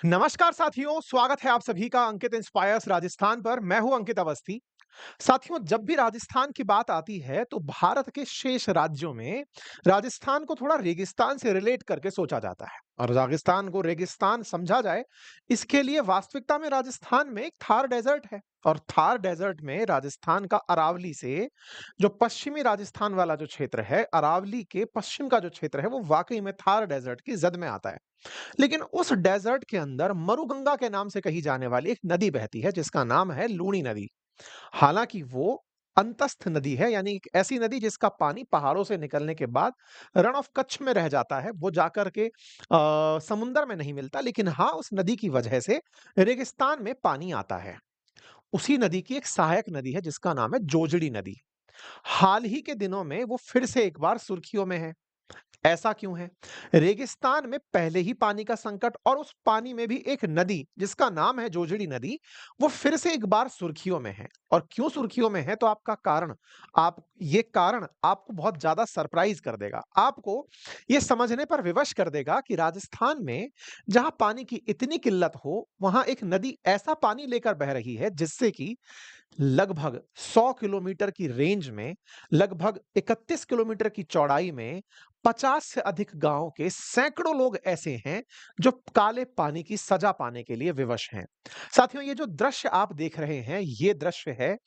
नमस्कार साथियों, स्वागत है आप सभी का अंकित इंस्पायर्स राजस्थान पर। मैं हूं अंकित अवस्थी। साथियों, जब भी राजस्थान की बात आती है तो भारत के शेष राज्यों में राजस्थान को थोड़ा रेगिस्तान से रिलेट करके सोचा जाता है और राजस्थान को रेगिस्तान समझा जाए, इसके लिए वास्तविकता में राजस्थान में एक थार डेजर्ट है। और थार डेजर्ट में राजस्थान का अरावली से जो पश्चिमी राजस्थान वाला जो क्षेत्र है, अरावली के पश्चिम का जो क्षेत्र है, वो वाकई में थार डेजर्ट की जद में आता है। लेकिन उस डेजर्ट के अंदर मरुगंगा के नाम से कही जाने वाली एक नदी बहती है जिसका नाम है लूणी नदी। हालांकि वो अंतस्थ नदी है, यानी एक ऐसी नदी जिसका पानी पहाड़ों से निकलने के बाद रण ऑफ कच्छ में रह जाता है, वो जाकर के समुंदर में नहीं मिलता। लेकिन हाँ, उस नदी की वजह से रेगिस्तान में पानी आता है। उसी नदी की एक सहायक नदी है जिसका नाम है जोजड़ी नदी। हाल ही के दिनों में वो फिर से एक बार सुर्खियों में है। ऐसा क्यों है? रेगिस्तान में पहले ही पानी का संकट और उस पानी में भी एक नदी जिसका नाम है जोजड़ी नदी, वो फिर से एक बार सुर्खियों में है। और क्यों सुर्खियों में है, तो आपका कारण आप ये कारण आपको बहुत ज्यादा सरप्राइज कर देगा। आपको ये समझने पर विवश कर देगा कि राजस्थान में जहां पानी की इतनी किल्लत हो, वहां एक नदी ऐसा पानी लेकर बह रही है जिससे कि लगभग 100 किलोमीटर की रेंज में, लगभग 31 किलोमीटर की चौड़ाई में 50 से अधिक गांवों के सैकड़ों लोग ऐसे हैं जो काले पानी की सजा पाने के लिए विवश हैं। साथियों, ये जो दृश्य आप देख रहे हैं, ये दृश्य है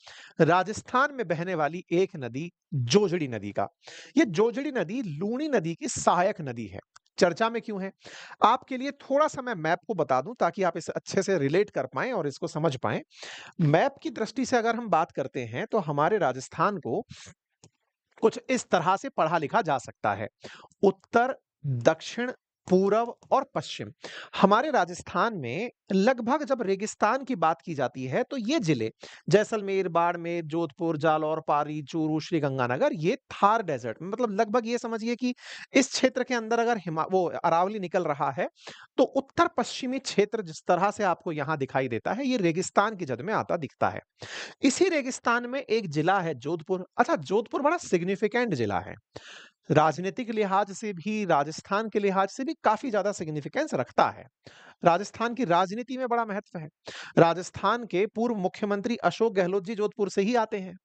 राजस्थान में बहने वाली एक नदी, जोजड़ी नदी का। ये जोजड़ी नदी लूणी नदी की सहायक नदी है। चर्चा में क्यों है? आपके लिए थोड़ा सा मैं मैप को बता दूं ताकि आप इसे अच्छे से रिलेट कर पाएं और इसको समझ पाएं। मैप की दृष्टि से अगर हम बात करते हैं तो हमारे राजस्थान को कुछ इस तरह से पढ़ा लिखा जा सकता है। उत्तर, दक्षिण, पूरब और पश्चिम। हमारे राजस्थान में लगभग जब रेगिस्तान की बात की जाती है तो ये जिले जैसलमेर, बाड़मेर, जोधपुर, जालौर, पारी, चूरू, श्रीगंगानगर, ये थार डेजर्ट में, मतलब लगभग ये समझिए कि इस क्षेत्र के अंदर अगर हिमा वो अरावली निकल रहा है तो उत्तर पश्चिमी क्षेत्र जिस तरह से आपको यहाँ दिखाई देता है, ये रेगिस्तान की जद में आता दिखता है। इसी रेगिस्तान में एक जिला है जोधपुर। अच्छा, जोधपुर बड़ा सिग्निफिकेंट जिला है। राजनीतिक लिहाज से भी, राजस्थान के लिहाज से भी काफी ज्यादा सिग्निफिकेंस रखता है। राजस्थान की राजनीति में बड़ा महत्व है। राजस्थान के पूर्व मुख्यमंत्री अशोक गहलोत जी जोधपुर से ही आते हैं।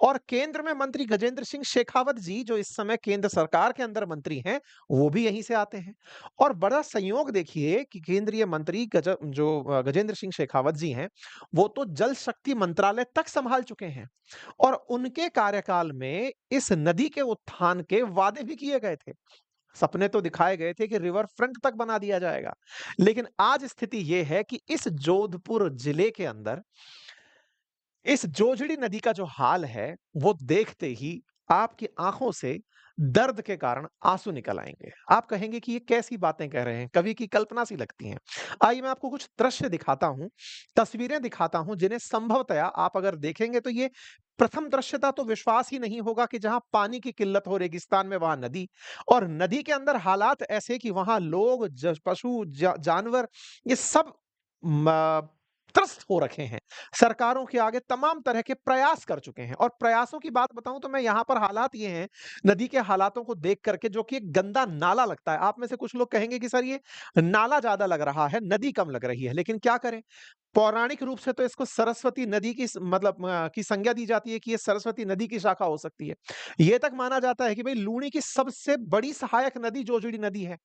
और केंद्र में मंत्री गजेंद्र सिंह शेखावत जी, जो इस समय केंद्र सरकार के अंदर मंत्री हैं, वो भी यहीं से आते हैं। और बड़ा संयोग देखिए कि केंद्रीय मंत्री गजेंद्र सिंह शेखावत जी हैं, वो तो जल शक्ति मंत्रालय तक संभाल चुके हैं। और उनके कार्यकाल में इस नदी के उत्थान के वादे भी किए गए थे। सपने तो दिखाए गए थे कि रिवर फ्रंट तक बना दिया जाएगा। लेकिन आज स्थिति यह है कि इस जोधपुर जिले के अंदर इस जोजड़ी नदी का जो हाल है, वो देखते ही आपकी आंखों से दर्द के कारण आंसू निकल आएंगे। आप कहेंगे कि ये कैसी बातें कह रहे हैं, कवि की कल्पना सी लगती हैं। आइए मैं आपको कुछ दृश्य दिखाता हूं, तस्वीरें दिखाता हूं, जिन्हें संभवतया आप अगर देखेंगे तो ये प्रथम दृश्यता तो विश्वास ही नहीं होगा कि जहां पानी की किल्लत हो रेगिस्तान में, वहां नदी, और नदी के अंदर हालात ऐसे कि वहां लोग, पशु, जानवर, ये सब त्रस्त हो रखे हैं। सरकारों के आगे तमाम तरह के प्रयास कर चुके हैं। और प्रयासों की बात बताऊं तो मैं यहां पर हालात ये हैं, नदी के हालातों को देख करके, जो कि एक गंदा नाला लगता है। आप में से कुछ लोग कहेंगे कि सर ये नाला ज्यादा लग रहा है, नदी कम लग रही है। लेकिन क्या करें, पौराणिक रूप से तो इसको सरस्वती नदी की मतलब की संज्ञा दी जाती है कि ये सरस्वती नदी की शाखा हो सकती है। ये तक माना जाता है कि भाई लूणी की सबसे बड़ी सहायक नदी जोजड़ी नदी है।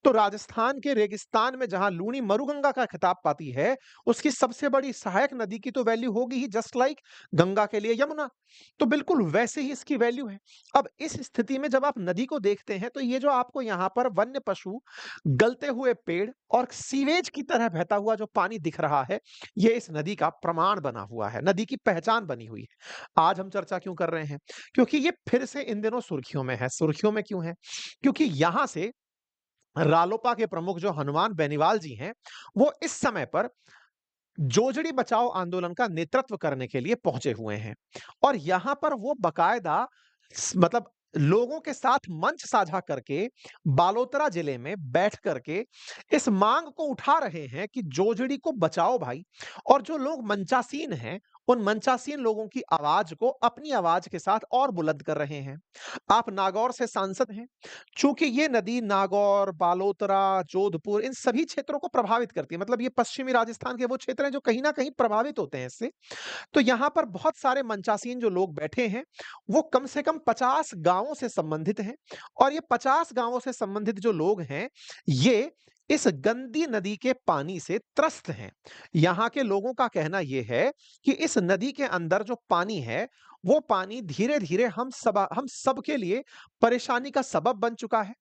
तो राजस्थान के रेगिस्तान में जहां लूणी मरुगंगा का खिताब पाती है, उसकी सबसे बड़ी सहायक नदी की तो वैल्यू होगी ही, जस्ट लाइक गंगा के लिए यमुना। तो बिल्कुल वैसे ही इसकी वैल्यू है। अब इस स्थिति में जब आप नदी को देखते हैं तो ये जो आपको यहाँ पर वन्य पशु, गलते हुए पेड़ और सीवेज की तरह बहता हुआ जो पानी दिख रहा है, ये इस नदी का प्रमाण बना हुआ है, नदी की पहचान बनी हुई है। आज हम चर्चा क्यों कर रहे हैं? क्योंकि ये फिर से इन दिनों सुर्खियों में है। सुर्खियों में क्यों है? क्योंकि यहां से रालोपा के प्रमुख जो हनुमान बेनीवाल जी हैं, वो इस समय पर जोजड़ी बचाओ आंदोलन का नेतृत्व करने के लिए पहुंचे हुए हैं। और यहां पर वो बकायदा मतलब लोगों के साथ मंच साझा करके बालोतरा जिले में बैठ करके इस मांग को उठा रहे हैं कि जोजड़ी को बचाओ भाई। और जो लोग मंचासीन हैं, उन मंचासीन लोगों की आवाज को अपनी आवाज के साथ और बुलंद कर रहे हैं। आप नागौर से सांसद हैं। चूंकि ये नदी नागौर, बालोतरा, जोधपुर इन सभी क्षेत्रों को प्रभावित करती है। मतलब ये पश्चिमी राजस्थान के वो क्षेत्र हैं जो कहीं ना कहीं प्रभावित होते हैं इससे। तो यहाँ पर बहुत सारे मंचासीन जो लोग बैठे हैं, वो कम से कम 50 गांवों से संबंधित हैं। और ये 50 गांवों से संबंधित जो लोग हैं, ये इस गंदी नदी के पानी से त्रस्त हैं। यहाँ के लोगों का कहना ये है कि इस नदी के अंदर जो पानी है, वो पानी धीरे-धीरे हम सब के लिए परेशानी का सबब बन चुका है।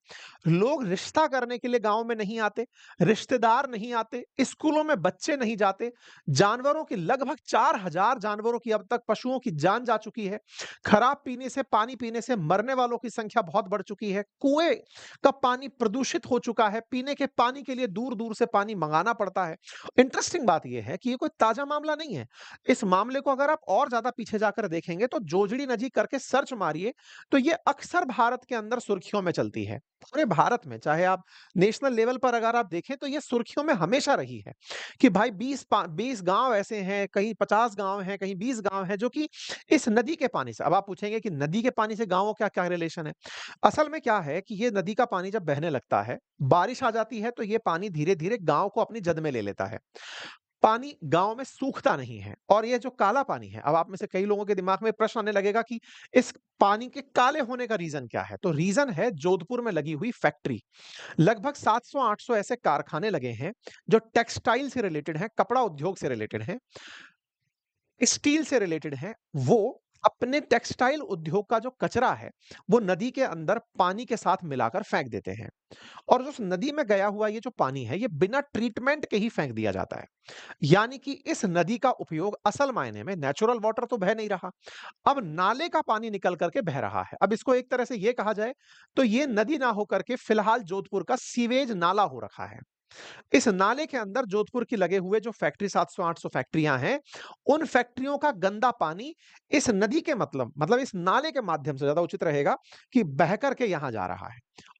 लोग रिश्ता करने के लिए गाँव में नहीं आते, रिश्तेदार नहीं आते, स्कूलों में बच्चे नहीं जाते। जानवरों की लगभग 4000 जानवरों की अब तक पशुओं की जान जा चुकी है। खराब पीने से पानी पीने से मरने वालों की संख्या बहुत बढ़ चुकी है। कुएँ का पानी प्रदूषित हो चुका है। पीने के पानी के लिए दूर-दूर से पानी मंगाना पड़ता है। इंटरेस्टिंग बात ये है कि ये कोई ताज़ा मामला नहीं है। इस मामले को अगर आप और ज़्यादा पीछे जाकर देखेंगे तो जोजड़ी नदी करके सर्च मारिए, तो ये अक्सर भारत के अंदर सुर्खियों में चलती है। पूरे भारत में चाहे आप नेशनल लेवल पर अगर आप देखें तो ये सुर्खियों में हमेशा रही है। कि भाई 20 गाँव ऐसे हैं, कहीं 50 गाँव हैं, कहीं 20 गाँव हैं जो कि इस नदी के पानी से। अब आप पूछेंगे कि नदी के पानी से गाँवों का क्या रिलेशन है? असल में क्या है कि ये नदी का पानी जब बहने लगता है, बारिश आ जाती है तो ये पानी धीरे-धीरे गाँव को अपनी जद में ले लेता है। पानी गाँव में सूखता नहीं है और ये जो काला पानी है, अब आप में से कई लोगों के दिमाग में प्रश्न आने लगेगा कि इस पानी के काले होने का रीज़न क्या है? तो रीज़न है जोधपुर में लगी हुई फैक्ट्री। लगभग 700-800 ऐसे कारखाने लगे हैं, जो टेक्सटाइल से रिलेटेड हैं, कपड़ा उद्योग से रिलेटेड हैं, स्टील से रिलेटेड हैं। वो अपने टेक्सटाइल उद्योग का जो कचरा है, वो नदी के अंदर पानी के साथ मिलाकर फेंक देते हैं। और जो उस नदी में गया हुआ ये जो पानी है, ये बिना ट्रीटमेंट के ही फेंक दिया जाता है। यानी कि इस नदी का उपयोग असल मायने में नेचुरल वाटर तो बह नहीं रहा, अब नाले का पानी निकल करके बह रहा है। अब इसको एक तरह से ये कहा जाए, तो ये नदी ना होकर के फिलहाल जोधपुर का सीवेज नाला हो रखा है। इस नाले के अंदर जोधपुर की लगे हुए जो फैक्ट्री 700-800 फैक्ट्रियां हैं, उन फैक्ट्रियों का गंदा पानी इस नदी के मतलब इस नाले के माध्यम से ज्यादा उचित रहेगा कि बह करके यहां जा रहा है।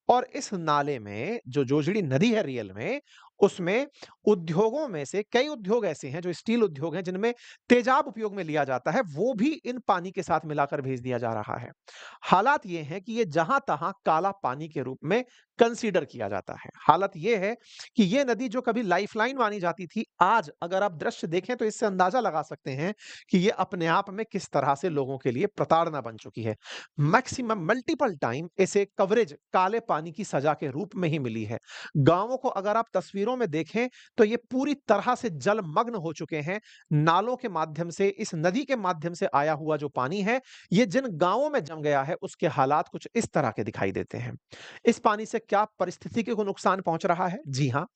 और इस नाले में जो जोजड़ी नदी है रियल में, उसमें उद्योगों में से कई उद्योग ऐसे हैं जो स्टील उद्योग हैं जिनमें तेजाब उपयोग में लिया जाता है, वो भी इन पानी के साथ मिलाकर भेज दिया जा रहा है। हालात ये हैं कि ये जहां-तहां काला पानी के रूप में कंसीडर किया जाता है। हालत ये है कि ये नदी जो कभी लाइफलाइन मानी जाती थी, आज अगर आप दृश्य देखें तो इससे अंदाजा लगा सकते हैं कि ये अपने आप में किस तरह से लोगों के लिए प्रताड़ना बन चुकी है। मैक्सिमम मल्टीपल टाइम इसे कवरेज काले पानी की सजा के रूप में ही मिली है। गाँवों को अगर आप तस्वीरों में देखें तो ये पूरी तरह से जलमग्न हो चुके हैं। नालों के माध्यम से, इस नदी के माध्यम से आया हुआ जो पानी है, ये जिन गाँवों में जम गया है उसके हालात कुछ इस तरह के दिखाई देते हैं। इस पानी से क्या पारिस्थितिकी को नुकसान पहुँच रहा है? जी हाँ।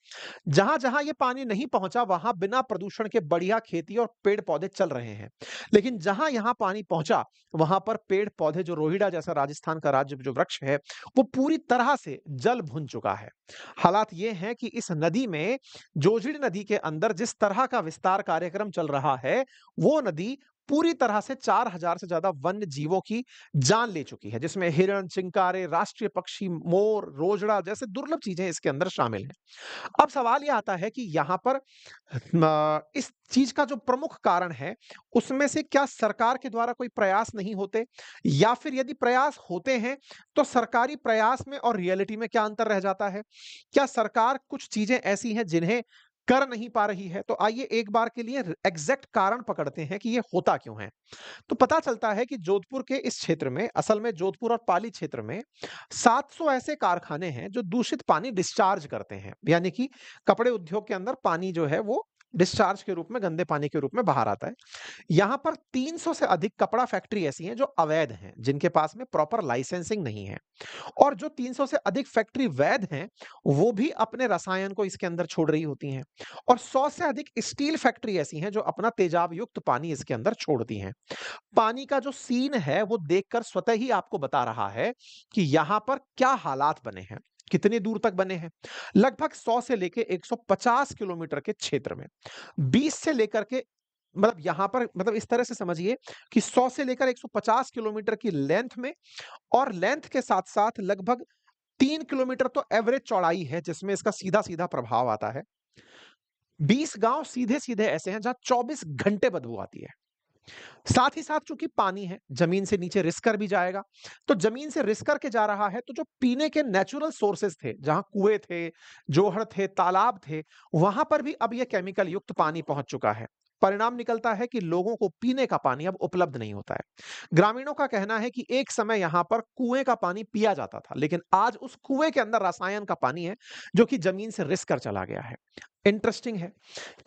जहां-जहां ये पानी नहीं पहुंचा वहां बिना प्रदूषण के बढ़िया खेती और पेड़-पौधे चल रहे हैं। लेकिन जहां यहां पानी पहुंचा, वहां पर पेड़-पौधे जो रोहिड़ा जैसा राजस्थान का राज्य जो वृक्ष है, वो पूरी तरह से जल भुन चुका है। हालात ये हैं कि इस नदी में जोजिड़ नदी के अंदर जिस तरह का विस्तार कार्यक्रम चल रहा है, वो नदी पूरी तरह से 4000 से ज्यादा वन्य जीवों की जान ले चुकी है, जिसमें हिरण, चिंकारे, राष्ट्रीय पक्षी, मोर, रोजड़ा जैसे दुर्लभ चीजें इसके अंदर शामिल हैं। अब सवाल ये आता है कि यहाँ पर इस चीज का जो प्रमुख कारण है, उसमें से क्या सरकार के द्वारा कोई प्रयास नहीं होते? या फिर यदि प्रयास होते हैं, तो सरकारी प्रयास में और रियलिटी में क्या अंतर रह जाता है? क्या सरकार कुछ चीजें ऐसी हैं जिन्हें कर नहीं पा रही है? तो आइए एक बार के लिए एग्जैक्ट कारण पकड़ते हैं कि ये होता क्यों है। तो पता चलता है कि जोधपुर के इस क्षेत्र में, असल में जोधपुर और पाली क्षेत्र में 700 ऐसे कारखाने हैं जो दूषित पानी डिस्चार्ज करते हैं। यानी कि कपड़े उद्योग के अंदर पानी जो है वो डिस्चार्ज के रूप में, गंदे पानी के रूप में बाहर आता है। यहाँ पर 300 से अधिक कपड़ा फैक्ट्री ऐसी हैं जो अवैध हैं, जिनके पास में प्रॉपर लाइसेंसिंग नहीं है। और जो 300 से अधिक फैक्ट्री वैध हैं, वो भी अपने रसायन को इसके अंदर छोड़ रही होती हैं। और 100 से अधिक स्टील फैक्ट्री ऐसी हैं जो अपना तेजाब युक्त पानी इसके अंदर छोड़ती हैं। पानी का जो सीन है वो देखकर स्वतः ही आपको बता रहा है कि यहां पर क्या हालात बने हैं, कितनी दूर तक बने हैं। लगभग 100 से लेके 150 किलोमीटर के क्षेत्र में 20 से लेकर के, मतलब यहां पर, मतलब इस तरह से समझिए कि 100 से लेकर 150 किलोमीटर की लेंथ में, और लेंथ के साथ साथ लगभग 3 किलोमीटर तो एवरेज चौड़ाई है जिसमें इसका सीधा सीधा प्रभाव आता है। 20 गांव सीधे सीधे ऐसे हैं जहां 24 घंटे बदबू आती है। साथ ही साथ चूंकि पानी है, जमीन से नीचे रिस कर भी जाएगा, तो जमीन से रिस करके जा रहा है, तो जो पीने के नेचुरल सोर्सेज थे, जहां कुएं थे, जोहड़ थे, तालाब थे, वहां पर भी अब यह केमिकल युक्त पानी पहुंच चुका है। परिणाम निकलता है कि लोगों को पीने का पानी अब उपलब्ध नहीं होता है। ग्रामीणों का कहना है कि एक समय यहां पर कुएं का पानी पिया जाता था, लेकिन आज उस कुएं के अंदर रसायन का पानी है, जो कि जमीन से रिस कर चला गया है। इंटरेस्टिंग है।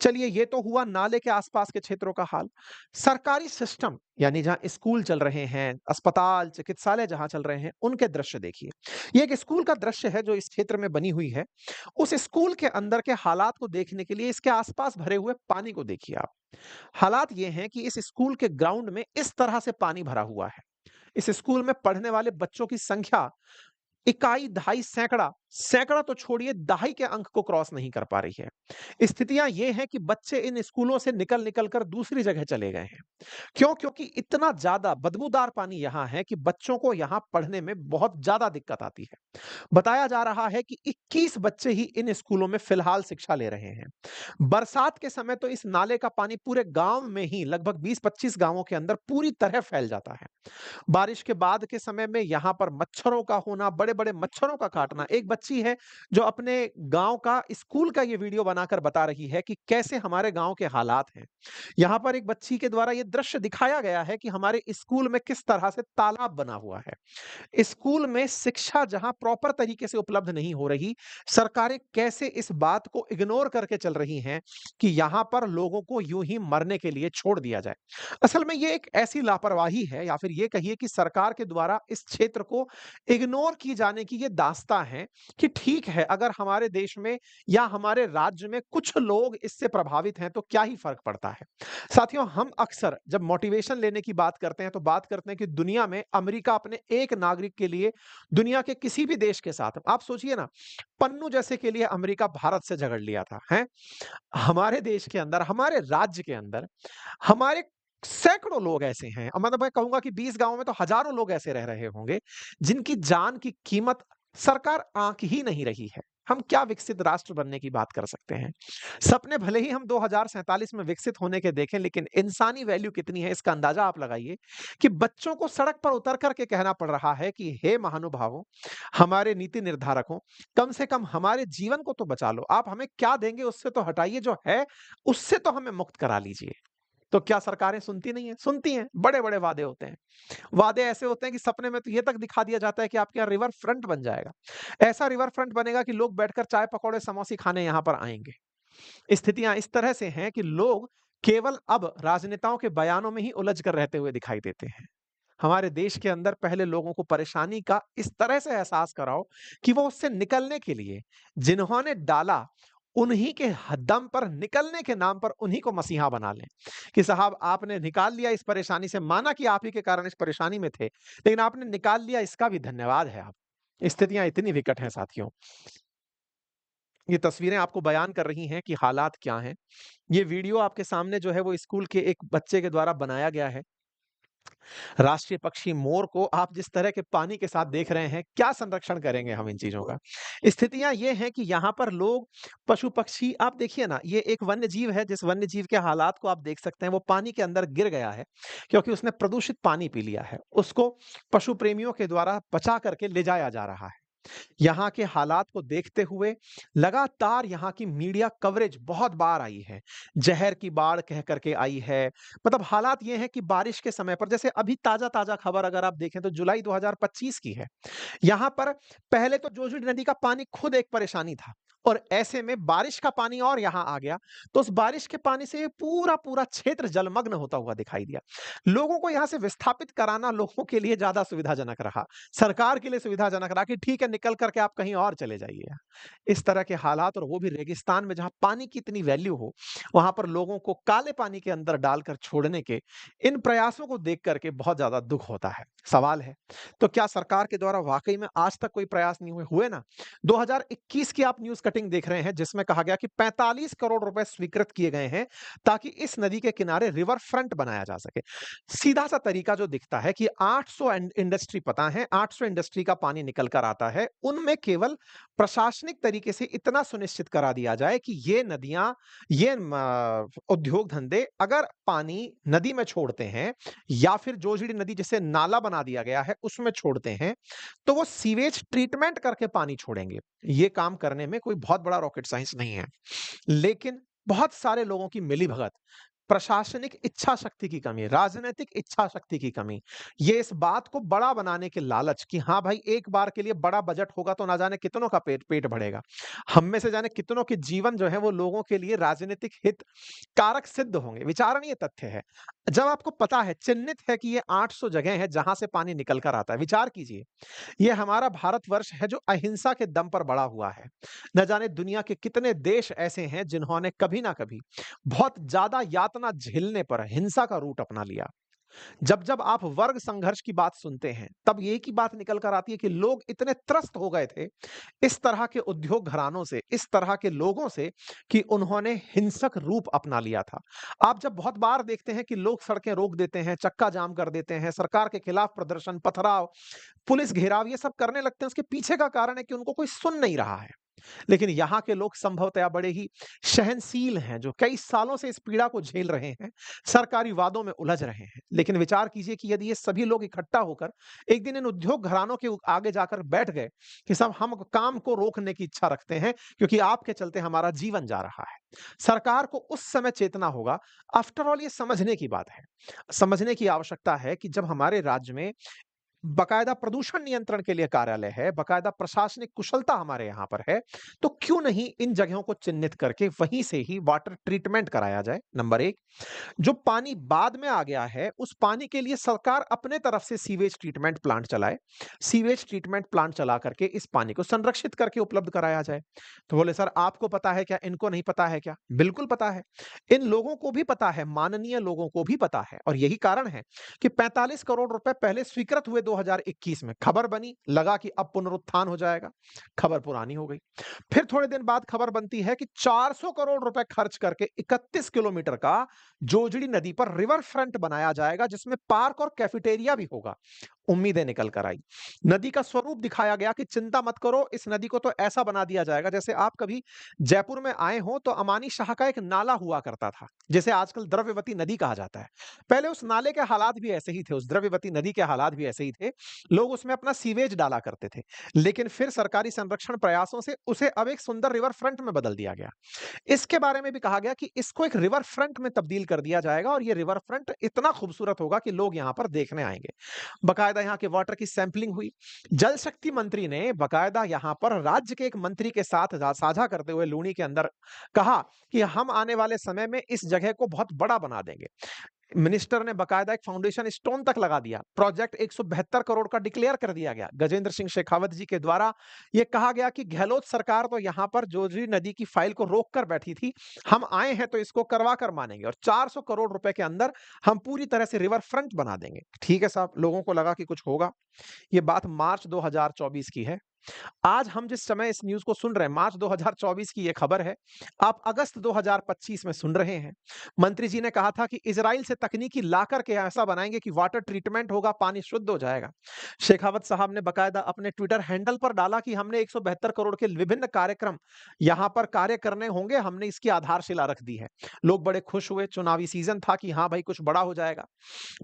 चलिए, ये तो हुआ नाले के आसपास के क्षेत्रों का हाल। सरकारी सिस्टम, यानी जहां स्कूल चल रहे हैं, अस्पताल, चिकित्सालय जहां चल रहे हैं, उनके दृश्य देखिए। ये एक स्कूल का दृश्य है जो इस क्षेत्र में बनी हुई है। उस स्कूल के अंदर के हालात को देखने के लिए इसके आसपास भरे हुए पानी को देखिए आप। हालात ये हैं कि इस स्कूल के ग्राउंड में इस तरह से पानी भरा हुआ है। इस स्कूल में पढ़ने वाले बच्चों की संख्या इकाई, दहाई, सैकड़ा, सैकड़ा तो छोड़िए, दहाई के अंक को क्रॉस नहीं कर पा रही है। स्थितियां ये हैं कि बच्चे इन स्कूलों से निकल-निकल कर दूसरी जगह चले गए हैं। क्यों? क्योंकि इतना ज़्यादा बदबूदार पानी यहाँ है कि बच्चों को यहाँ पढ़ने में बहुत ज़्यादा दिक्कत आती है। बताया जा रहा है कि 21 बच्चे ही इन स्कूलों में फिलहाल शिक्षा ले रहे हैं। बरसात के समय तो इस नाले का पानी पूरे गाँव में ही लगभग 20-25 गाँवों के अंदर पूरी तरह फैल जाता है। बारिश के बाद के समय में यहाँ पर मच्छरों का होना, बड़े-बड़े मच्छरों का काटना। एक बच्ची है जो अपने गाँव का स्कूल का ये वीडियो बनाकर बता रही है कि कैसे हमारे गाँव के हालात हैं। यहाँ पर एक बच्ची के द्वारा ये दृश्य दिखाया गया है कि हमारे स्कूल में किस तरह से तालाब बना हुआ है। स्कूल में शिक्षा जहाँ प्रॉपर तरीके से उपलब्ध नहीं हो रही, सरकारें कैसे इस बात को इग्नोर करके चल रही हैं कि यहाँ पर लोगों को यूँ ही मरने के लिए छोड़ दिया जाए। असल में ये एक ऐसी लापरवाही है, या फिर ये कहिए कि सरकार के द्वारा इस क्षेत्र को इग्नोर की जाने की ये दास्तां है कि ठीक है, अगर हमारे देश में या हमारे राज्य में कुछ लोग इससे प्रभावित हैं, तो क्या ही फ़र्क पड़ता है। साथियों, हम अक्सर जब मोटिवेशन लेने की बात करते हैं, तो बात करते हैं कि दुनिया में अमेरिका अपने एक नागरिक के लिए दुनिया के किसी भी देश के साथ, आप सोचिए ना, पन्नू जैसे के लिए अमेरिका भारत से झगड़ लिया था, हैं? हमारे देश के अंदर, हमारे राज्य के अंदर, हमारे सैकड़ों लोग ऐसे हैं, मतलब मैं कहूँगा कि 20 गाँव में तो हज़ारों लोग ऐसे रह रहे होंगे, जिनकी जान की कीमत सरकार आँक ही नहीं रही है। हम क्या विकसित राष्ट्र बनने की बात कर सकते हैं? सपने भले ही हम 2047 में विकसित होने के देखें, लेकिन इंसानी वैल्यू कितनी है इसका अंदाजा आप लगाइए कि बच्चों को सड़क पर उतर कर के कहना पड़ रहा है कि हे महानुभावों, हमारे नीति निर्धारकों, कम से कम हमारे जीवन को तो बचा लो। आप हमें क्या देंगे उससे तो हटाइए, जो है उससे तो हमें मुक्त करा लीजिए। तो क्या सरकारें सुनती नहीं है? सुनती हैं। बड़े-बड़े वादे होते हैं। वादे ऐसे होते हैं कि सपने में तो ये तक दिखा दिया जाता है कि आपके यहाँ रिवर फ्रंट बन जाएगा। ऐसा रिवर फ्रंट बनेगा कि लोग बैठकर चाय, पकौड़े, समोसे खाने यहाँ पर आएँगे। स्थितियाँ इस तरह से हैं कि लोग केवल अब राजनेताओं के बयानों में ही उलझ कर रहते हुए दिखाई देते हैं। हमारे देश के अंदर पहले लोगों को परेशानी का इस तरह से एहसास कराओ कि वो उससे निकलने के लिए जिन्होंने डाला, उन्हीं के दम पर, निकलने के नाम पर उन्हीं को मसीहा बना लें कि साहब आपने निकाल लिया इस परेशानी से, माना कि आप ही के कारण इस परेशानी में थे, लेकिन आपने निकाल लिया, इसका भी धन्यवाद है आप। स्थितियाँ इतनी विकट हैं साथियों। ये तस्वीरें आपको बयान कर रही हैं कि हालात क्या हैं। ये वीडियो आपके सामने जो है वो स्कूल के एक बच्चे के द्वारा बनाया गया है। राष्ट्रीय पक्षी मोर को आप जिस तरह के पानी के साथ देख रहे हैं, क्या संरक्षण करेंगे हम इन चीज़ों का? स्थितियाँ ये हैं कि यहाँ पर लोग, पशु-पक्षी, आप देखिए ना, ये एक वन्य जीव है, जिस वन्य जीव के हालात को आप देख सकते हैं, वो पानी के अंदर गिर गया है, क्योंकि उसने प्रदूषित पानी पी लिया है। उसको पशु प्रेमियों के द्वारा बचा करके ले जाया जा रहा है। यहाँ के हालात को देखते हुए लगातार यहाँ की मीडिया कवरेज बहुत बार आई है। ज़हर की बाढ़ कह कर के आई है। मतलब हालात ये हैं कि बारिश के समय पर, जैसे अभी ताज़ा-ताज़ा खबर अगर आप देखें तो जुलाई 2025 की है। यहाँ पर पहले तो जोजिड नदी का पानी खुद एक परेशानी था, और ऐसे में बारिश का पानी और यहाँ आ गया, तो उस बारिश के पानी से ये पूरा-पूरा क्षेत्र जलमग्न होता हुआ दिखाई दिया। लोगों को यहाँ से विस्थापित कराना लोगों के लिए ज़्यादा सुविधाजनक रहा। सरकार के लिए सुविधाजनक रहा कि ठीक है, निकल कर के आप कहीं और चले जाइए। इस तरह के हालात, और वो भी रेगिस्तान में जहाँ पानी की इतनी वैल्यू हो, वहाँ पर लोगों को काले पानी के अंदर डालकर छोड़ने के इन प्रयासों को देख कर के बहुत ज़्यादा दुःख होता है। सवाल है, तो क्या सरकार के द्वारा वाक़ई में आज तक कोई प्रयास नहीं हुए? हुए ना? 2021 की आप न्यूज़ कटिंग रिपोर्टिंग देख रहे हैं जिसमें कहा गया कि 45 करोड़ रुपए स्वीकृत किए गए हैं ताकि इस नदी के किनारे रिवर फ्रंट बनाया जा सके। सीधा-सा तरीका जो दिखता है कि 800 इंडस्ट्री पता है, 800 इंडस्ट्री का पानी निकल कर आता है, उनमें केवल प्रशासनिक तरीके से इतना सुनिश्चित करा दिया जाए कि ये नदियाँ, ये उद्योग धंधे अगर पानी नदी में छोड़ते हैं या फिर जोजड़ी नदी जिसे नाला बना दिया गया है उसमें छोड़ते हैं, तो वो सीवेज ट्रीटमेंट करके पानी छोड़ेंगे। ये काम करने में कोई बहुत बड़ा रॉकेट साइंस नहीं है। लेकिन बहुत सारे लोगों की मिलीभगत, प्रशासनिक इच्छा शक्ति की कमी, राजनैतिक इच्छा शक्ति की कमी, ये इस बात को बड़ा बनाने के लालच कि हाँ भाई एक बार के लिए बड़ा बजट होगा तो ना जाने कितनों का पेट पेट भरेगा। हम में से जाने कितनों के जीवन जो है वो लोगों के लिए राजनीतिक हित कारक सिद्ध होंगे। विचारणीय तथ्य है। जब आपको पता है, चिन्हित है कि ये 800 जगह है जहां से पानी निकल कर आता है। विचार कीजिए, ये हमारा भारतवर्ष है जो अहिंसा के दम पर बड़ा हुआ है। न जाने दुनिया के कितने देश ऐसे हैं जिन्होंने कभी ना कभी बहुत ज्यादा यातना झेलने पर हिंसा का रूट अपना लिया। जब-जब आप वर्ग संघर्ष की बात सुनते हैं, तब एक ही बात निकल कर आती है कि लोग इतने त्रस्त हो गए थे इस तरह के उद्योग घरानों से, इस तरह के लोगों से कि उन्होंने हिंसक रूप अपना लिया था। आप जब बहुत बार देखते हैं कि लोग सड़कें रोक देते हैं, चक्का जाम कर देते हैं, सरकार के खिलाफ प्रदर्शन, पथराव, पुलिस घेराव ये सब करने लगते हैं, उसके पीछे का कारण है कि उनको कोई सुन नहीं रहा है। लेकिन यहाँ के लोग संभवतया बड़े ही सहनशील हैं, जो कई सालों से इस पीड़ा को झेल रहे हैं, सरकारी वादों में उलझ रहे हैं। लेकिन विचार कीजिए कि यदि ये सभी लोग इकट्ठा होकर एक दिन इन उद्योग घरानों के आगे जाकर बैठ गए कि सब हम काम को रोकने की इच्छा रखते हैं क्योंकि आपके चलते हमारा जीवन जा रहा है। सरकार को उस समय चेतना होगा। आफ्टर ऑल ये समझने की बात है। समझने की आवश्यकता है कि जब हमारे राज्य में बाकायदा प्रदूषण नियंत्रण के लिए कार्यालय है, बाकायदा प्रशासनिक कुशलता हमारे यहाँ पर है, तो क्यों नहीं इन जगहों को चिन्हित करके वहीं से ही वाटर ट्रीटमेंट कराया जाए, नंबर 1। जो पानी बाद में आ गया है, उस पानी के लिए सरकार अपने तरफ से सीवेज ट्रीटमेंट प्लांट चलाए। सीवेज ट्रीटमेंट प्लांट चला करके इस पानी को संरक्षित करके उपलब्ध कराया जाए। तो बोले सर आपको पता है क्या? इनको नहीं पता है क्या? बिल्कुल पता है। इन लोगों को भी पता है, माननीय लोगों को भी पता है और यही कारण है कि 45 करोड़ रुपए पहले स्वीकृत हुए 2021 में। खबर बनी, लगा कि अब पुनरुत्थान हो जाएगा। खबर पुरानी हो गई। फिर थोड़े दिन बाद खबर बनती है कि 400 करोड़ रुपए खर्च करके 31 किलोमीटर का जोजड़ी नदी पर रिवर फ्रंट बनाया जाएगा जिसमें पार्क और कैफेटेरिया भी होगा। उम्मीदें निकल कर आई। नदी का स्वरूप दिखाया गया कि चिंता मत करो, इस नदी को तो ऐसा बना दिया जाएगा जैसे आप कभी जयपुर में आए हो तो अमानी शाह का एक नाला हुआ करता था, जिसे आजकल द्रव्यवती नदी कहा जाता है। पहले उस नाले के हालात भी ऐसे ही थे, उस द्रव्यवती नदी के हालात भी ऐसे ही थे। लोग उसमें अपना सीवेज डाला करते थे। लेकिन फिर सरकारी संरक्षण प्रयासों से उसे अब एक सुंदर रिवर फ्रंट में बदल दिया गया। इसके बारे में भी कहा गया कि इसको एक रिवर फ्रंट में तब्दील कर दिया जाएगा और ये रिवर फ्रंट इतना खूबसूरत होगा कि लोग यहाँ पर देखने आएंगे। बकायदा यहाँ के वाटर की सैंपलिंग हुई। जल शक्ति मंत्री ने बकायदा यहाँ पर राज्य के एक मंत्री के साथ साझा करते हुए लूनी के अंदर कहा कि हम आने वाले समय में इस जगह को बहुत बड़ा बना देंगे। मिनिस्टर ने बकायदा एक फाउंडेशन स्टोन तक लगा दिया। प्रोजेक्ट 172 करोड़ का डिक्लेयर कर दिया गया। गजेंद्र सिंह शेखावत जी के द्वारा यह कहा गया कि गहलोत सरकार तो यहां पर जोजरी नदी की फाइल को रोक कर बैठी थी, हम आए हैं तो इसको करवा कर मानेंगे और 400 करोड़ रुपए के अंदर हम पूरी तरह से रिवर फ्रंट बना देंगे। ठीक है साहब, लोगों को लगा कि कुछ होगा। ये बात मार्च 2024 की है। आज हम जिस समय इस न्यूज़ को सुन रहे हैं, मार्च 2024 की ये खबर है। आप अगस्त 2025 में सुन रहे हैं। मंत्री जी ने कहा था कि इज़राइल से तकनीकी लाकर के ऐसा बनाएँगे कि वाटर ट्रीटमेंट होगा, पानी शुद्ध हो जाएगा। शेखावत साहब ने बाकायदा अपने ट्विटर हैंडल पर डाला कि हमने 172 करोड़ के विभिन्न कार्यक्रम यहाँ पर कार्य करने होंगे, हमने इसकी आधारशिला रख दी है। लोग बड़े खुश हुए, चुनावी सीज़न था कि हाँ भाई कुछ बड़ा हो जाएगा।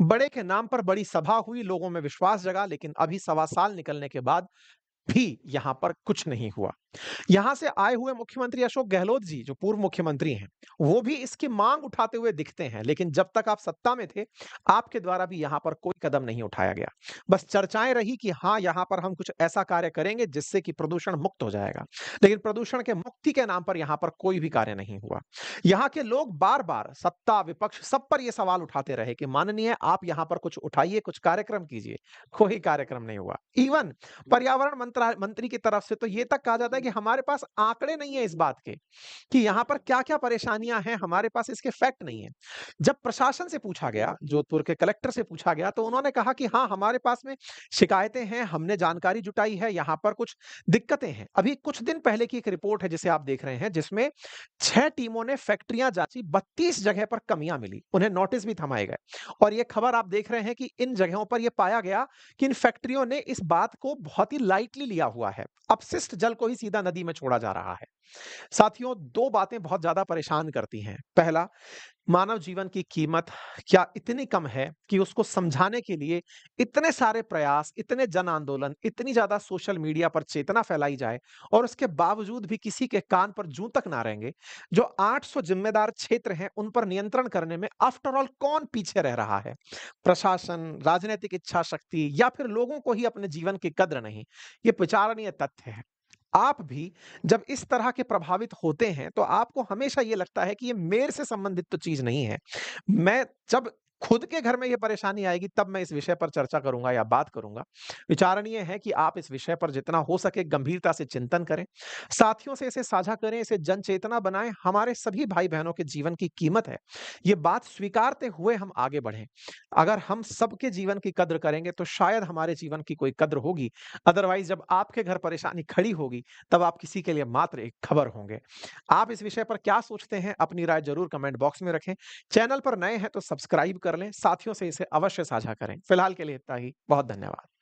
बड़े के नाम पर बड़ी सभा हुई, लोगों में विश्वास जगा, लेकिन अभी सवा साल निकलने के बाद भी यहाँ पर कुछ नहीं हुआ। यहां से आए हुए मुख्यमंत्री अशोक गहलोत जी जो पूर्व मुख्यमंत्री हैं, वो भी इसकी मांग उठाते हुए दिखते हैं, लेकिन जब तक आप सत्ता में थे, आपके द्वारा भी यहां पर कोई कदम नहीं उठाया गया। बस चर्चाएं रही कि हाँ, यहां पर हम कुछ ऐसा कार्य करेंगे जिससे कि प्रदूषण मुक्त हो जाएगा। लेकिन प्रदूषण के मुक्ति के नाम पर यहां पर कोई भी कार्य नहीं हुआ। यहाँ के लोग बार-बार सत्ता, विपक्ष सब पर यह सवाल उठाते रहे कि माननीय आप यहां पर कुछ उठाइए, कुछ कार्यक्रम कीजिए। कोई कार्यक्रम नहीं हुआ। इवन पर्यावरण मंत्री की तरफ से तो ये तक कहा जाता है कि हमारे पास आंकड़े नहीं है इस बात के कि यहाँ पर क्या-क्या परेशानियाँ हैं, हमारे पास इसके फैक्ट नहीं है। जब प्रशासन से पूछा गया, जोधपुर के कलेक्टर से पूछा गया, तो उन्होंने कहा कि हाँ, हमारे पास में शिकायतें हैं, हमने जानकारी जुटाई है, यहाँ पर कुछ दिक्कतें हैं। अभी कुछ दिन पहले की एक रिपोर्ट है जिसे आप देख रहे हैं, जिसमें 6 टीमों ने फैक्ट्रियाँ जाँची, 32 जगह पर कमियाँ मिली, उन्हें नोटिस भी थमाए गए। और ये खबर आप देख रहे हैं कि इन जगहों पर ये पाया गया कि इन फैक्ट्रियों ने इस बात को बहुत ही लाइटली लिया हुआ है। अपशिष्ट जल को ही सीधा नदी में छोड़ा जा रहा है। साथियों, 2 बातें बहुत ज़्यादा परेशान करती हैं। पहला, मानव जीवन की कीमत क्या इतनी कम है कि उसको समझाने के लिए इतने सारे प्रयास, इतने जन आंदोलन, इतनी ज़्यादा सोशल मीडिया पर चेतना फैलाई जाए और उसके बावजूद भी किसी के कान पर जूं तक ना रेंगे। जो 800 जिम्मेदार क्षेत्र हैं, उन पर नियंत्रण करने में आफ्टर ऑल कौन पीछे रह रहा है? प्रशासन, राजनीतिक इच्छा शक्ति या फिर लोगों को ही अपने जीवन की कद्र नहीं? ये विचारणीय तथ्य है। आप भी जब इस तरह के प्रभावित होते हैं, तो आपको हमेशा ये लगता है कि ये मेरे से संबंधित तो चीज़ नहीं है। मैं जब खुद के घर में ये परेशानी आएगी, तब मैं इस विषय पर चर्चा करूँगा या बात करूँगा। विचारणीय है कि आप इस विषय पर जितना हो सके गंभीरता से चिंतन करें, साथियों से इसे साझा करें, इसे जन चेतना बनाएँ, हमारे सभी भाई-बहनों के जीवन की कीमत है। ये बात स्वीकारते हुए हम आगे बढ़ें। अगर हम सबके जीवन की कद्र करेंगे, तो शायद हमारे जीवन की कोई कद्र होगी। अदरवाइज़ जब आपके घर परेशानी खड़ी होगी, तब आप किसी के लिए मात्र एक खबर होंगे। आप इस विषय पर क्या सोचते हैं? अपनी राय ज़रूर कमेंट बॉक्स में रखें। चैनल पर नए हैं तो सब्सक्राइब कर लें, साथियों से इसे अवश्य साझा करें। फिलहाल के लिए इतना ही। बहुत धन्यवाद।